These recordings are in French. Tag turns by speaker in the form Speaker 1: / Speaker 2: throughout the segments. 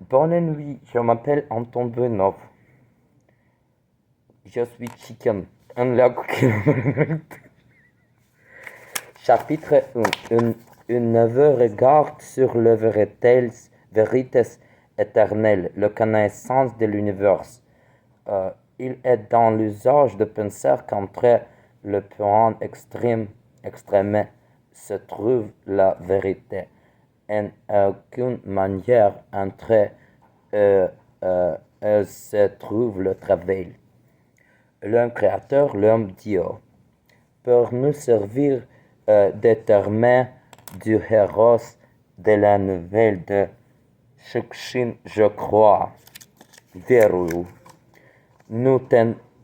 Speaker 1: Bonne nuit, je m'appelle Anton Benov. Je suis chicken. Un lac. Chapitre 1. Une neveu regarde sur le vérités éternelles, la connaissance de l'univers. Il est dans l'usage de penser qu'entre le point extrême se trouve la vérité. En aucune manière entre elles se trouve le travail. L'homme créateur, l'homme Dieu, pour nous servir de terme du héros de la nouvelle de Shukshин, je crois. Verrou. Nous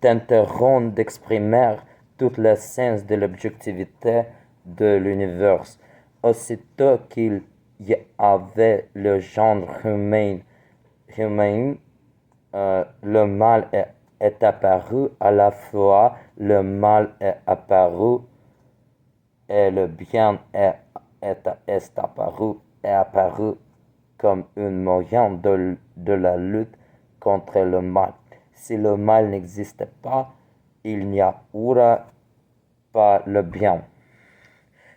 Speaker 1: tenterons d'exprimer toute l'essence de l'objectivité de l'univers. Aussitôt qu'il y avait le genre humain, le mal est apparu, à la fois le mal est apparu et le bien est apparu comme un moyen de la lutte contre le mal. Si le mal n'existait pas, il n'y aurait pas le bien.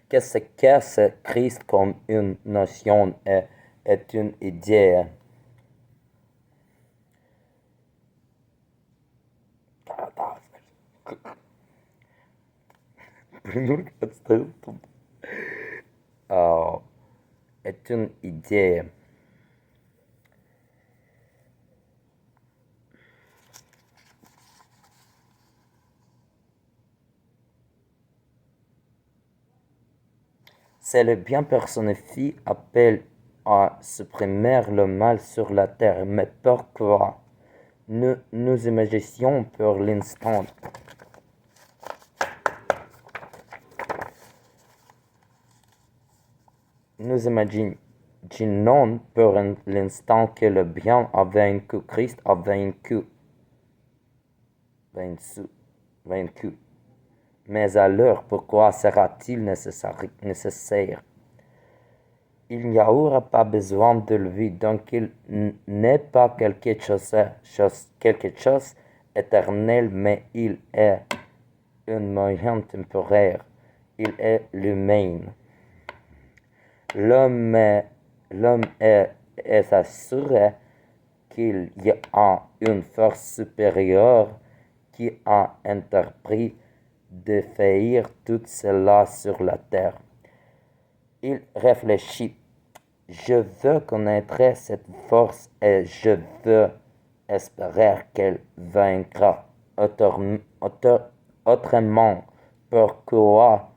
Speaker 1: Qu'est-ce que ce Christ comme une notion est une idée? Est une idée. C'est le bien personnifié appelle à supprimer le mal sur la terre. Mais pourquoi? Nous imaginons pour l'instant. Nous imaginons pour l'instant que le bien a vaincu, Christ a vaincu. Mais alors, pourquoi sera-t-il nécessaire? Il n'y aura pas besoin de lui, donc il n'est pas quelque chose éternel, mais il est un moyen temporaire. Il est l'humain. L'homme est assuré qu'il y a une force supérieure qui a entrepris de faire tout cela sur la terre. Il réfléchit. Je veux connaître cette force et je veux espérer qu'elle vaincra. Autrement, pourquoi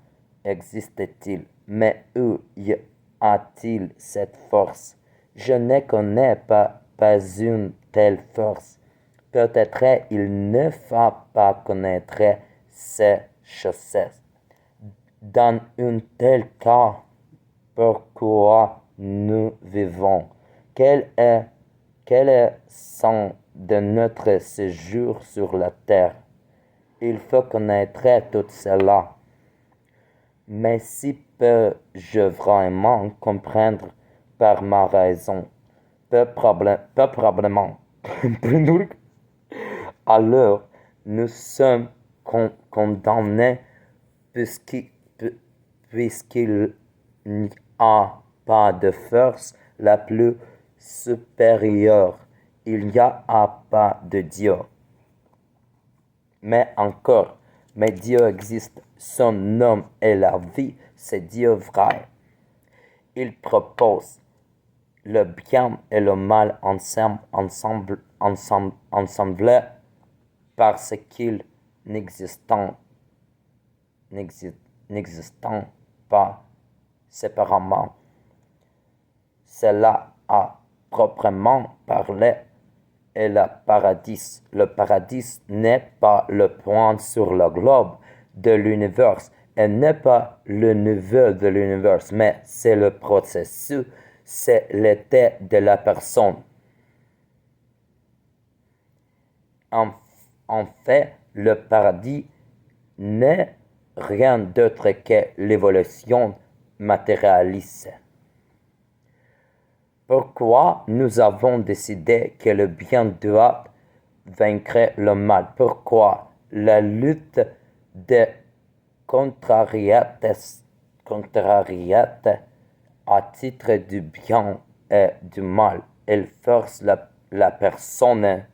Speaker 1: existe-t-il? Mais où y a-t-il cette force? Je ne connais pas une telle force. Peut-être il ne faut pas connaître ces choses. Dans un tel cas, pourquoi nous vivons? Quel est le sens de notre séjour sur la terre? Il faut connaître tout cela. Mais si peux-je vraiment comprendre par ma raison? Peu probablement. Alors, nous sommes condamnés puisqu'il n'y a pas de force la plus supérieure. Il n'y a pas de Dieu. Mais encore, Dieu existe. Son nom est la vie. C'est Dieu vrai. Il propose le bien et le mal ensemble parce qu'ils n'existent pas séparément. Cela a proprement parlé est le paradis. Le paradis n'est pas le point sur le globe de l'univers et n'est pas le niveau de l'univers, mais c'est le processus, c'est l'état de la personne. En fait, le paradis n'est rien d'autre que l'évolution matérialiste. Pourquoi nous avons décidé que le bien doit vaincre le mal? Pourquoi la lutte des contrariétés à titre du bien et du mal, elle force la personne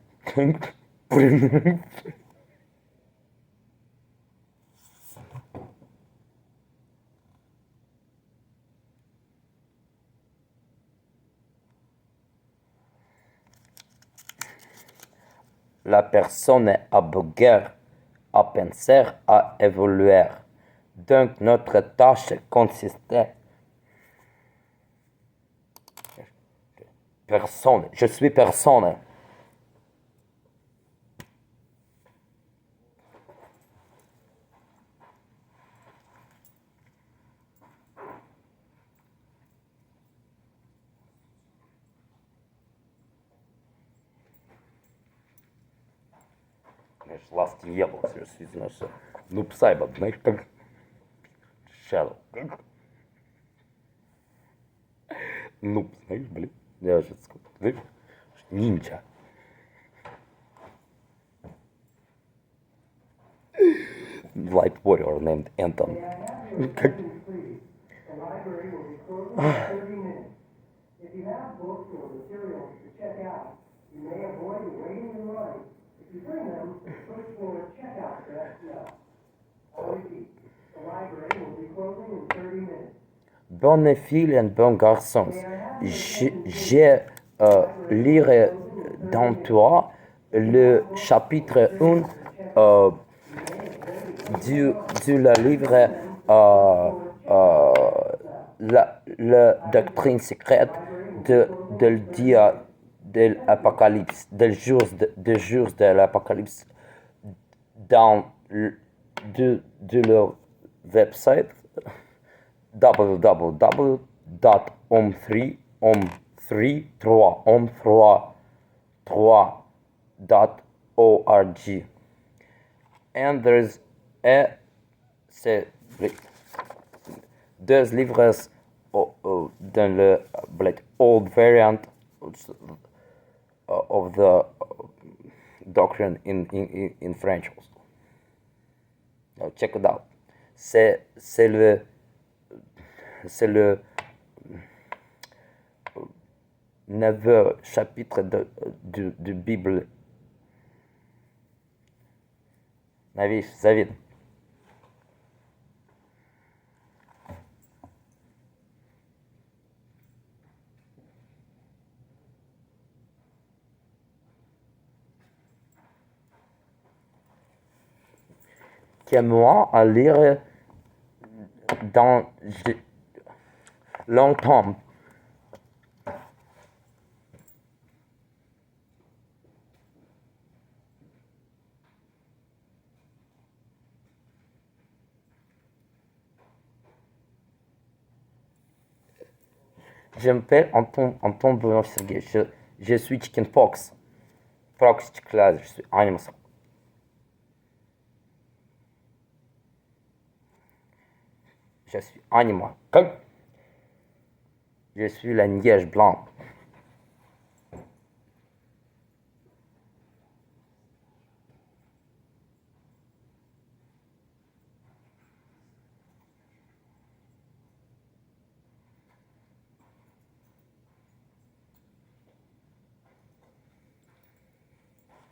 Speaker 1: la personne à bouger, à penser, à évoluer. Donc notre tâche consistait personne, je suis personne. Знаешь, ласки яблок, je suis, знаешь, noob cyber, знаешь, как shadow. Noob, знаешь, блин, я сейчас скажу, знаешь, ninja. Light warrior named Anton. Как...
Speaker 2: The library will be closing in 30 minutes. If you have books or materials to check out, you may avoid waiting in line. If you bring them, push for checkout desk now. I repeat, the library will be closing in 30 minutes.
Speaker 1: Bonne fille et bon garçon, j'ai lire dans toi le chapitre 1 du livre la doctrine secrète de dia de l'Apocalypse, des jours de l'Apocalypse dans leur website www.om3.org. And there's c'est deux livres dans le old variant of the doctrine in French also. Now check it out. C'est le 9 chapitre de Bible. Навіщо? Завід. Que moi à lire dans longtemps. Je m'appelle Anton Bouillon Sergei. Je suis chickenpox. Proxy class, je suis animal. Je suis animal. Je suis la neige blanche.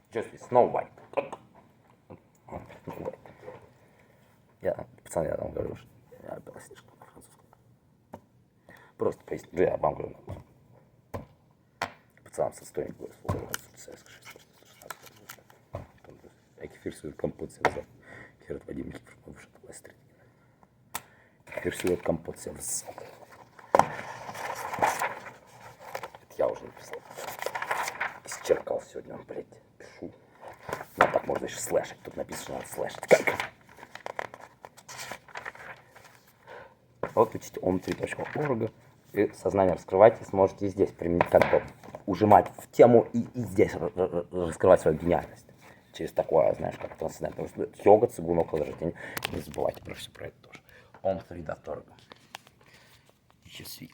Speaker 1: Je suis Snow White. Пацаны, я вам говорю, что я опять слишком на французском. Просто поясню, да, я вам говорю. Пацанам со стоимостью голоса. Кефир свой компот себе взял. Кефир Вадим Кефир повышет власть. Кефир свой компот себе взял. Это я уже написал. Исчеркал сегодня, блядь. Пишу. Ну, так можно еще слэшить. Тут написано, надо слэшить. Как? Вот учите om3.org и сознание раскрывайте, сможете и здесь применить, как бы ужимать в тему и здесь раскрывать свою гениальность. Через такое, знаешь, как трансцендентное. Потому что йога, цигун, около рождения. Не забывайте про все про это тоже. om3.org. Je suis